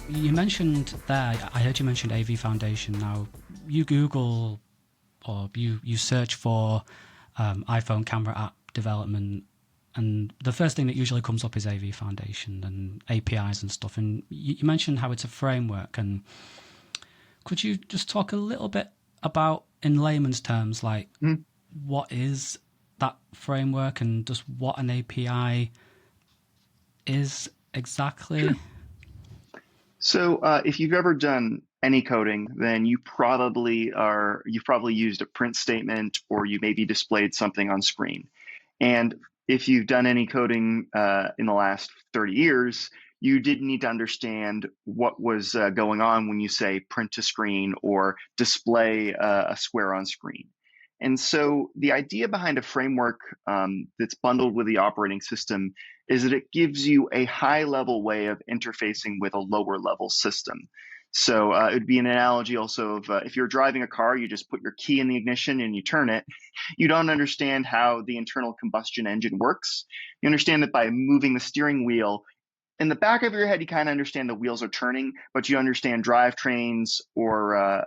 You mentioned there, I heard you mentioned AV Foundation. Now, you Google or you search for iPhone camera app development, and the first thing that usually comes up is AV Foundation and APIs and stuff. And you mentioned how it's a framework. And could you just talk a little bit about, in layman's terms, like what is that framework and just what an API is exactly? Sure. So if you've ever done any coding, then you've probably used a print statement, or you maybe displayed something on screen. And if you've done any coding in the last 30 years, you did need to understand what was going on when you say print to screen or display a square on screen. And so the idea behind a framework that's bundled with the operating system is that it gives you a high level way of interfacing with a lower level system. So it would be an analogy also of if you're driving a car, you just put your key in the ignition and you turn it. You don't understand how the internal combustion engine works. You understand that by moving the steering wheel, in the back of your head, you kind of understand the wheels are turning, but you understand drivetrains or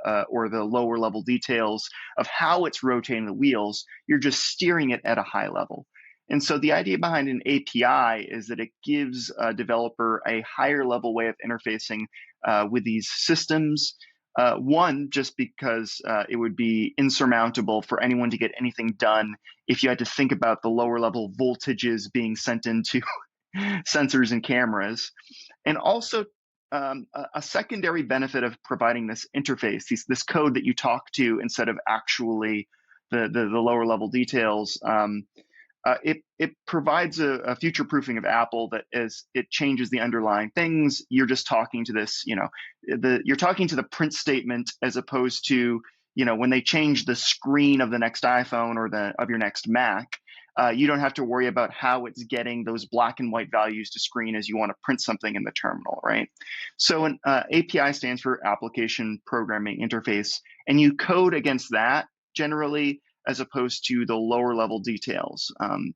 the lower level details of how it's rotating the wheels. You're just steering it at a high level. And so the idea behind an API is that it gives a developer a higher level way of interfacing with these systems. One, just because it would be insurmountable for anyone to get anything done if you had to think about the lower level voltages being sent into sensors and cameras. And also a secondary benefit of providing this interface, this code that you talk to instead of actually the lower level details, it provides a future proofing of Apple that as it changes the underlying things, you're just talking to this, you're talking to the print statement as opposed to, when they change the screen of the next iPhone or of your next Mac. You don't have to worry about how it's getting those black and white values to screen as you want to print something in the terminal, right? So an API stands for Application Programming Interface, and you code against that generally as opposed to the lower level details.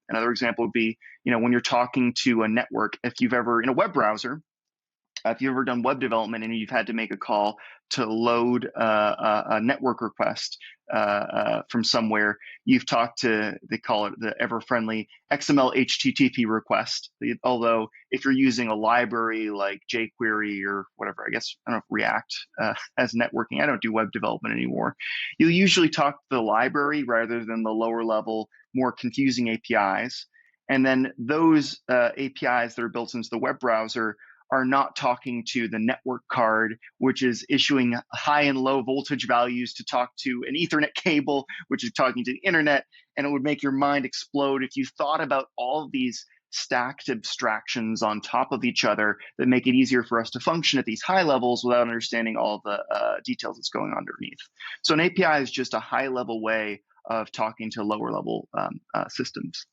Another example would be, when you're talking to a network, if you've ever, in a web browser, if you've ever done web development and you've had to make a call to load a network request from somewhere, you've talked to, they call it the ever-friendly XML HTTP request. Although if you're using a library like jQuery or whatever, I guess, I don't know, React as networking, I don't do web development anymore. You'll usually talk to the library rather than the lower level, more confusing APIs. And then those APIs that are built into the web browser are not talking to the network card, which is issuing high and low voltage values to talk to an Ethernet cable, which is talking to the internet. And it would make your mind explode if you thought about all of these stacked abstractions on top of each other that make it easier for us to function at these high levels without understanding all the details that's going on underneath. So an API is just a high level way of talking to lower level systems.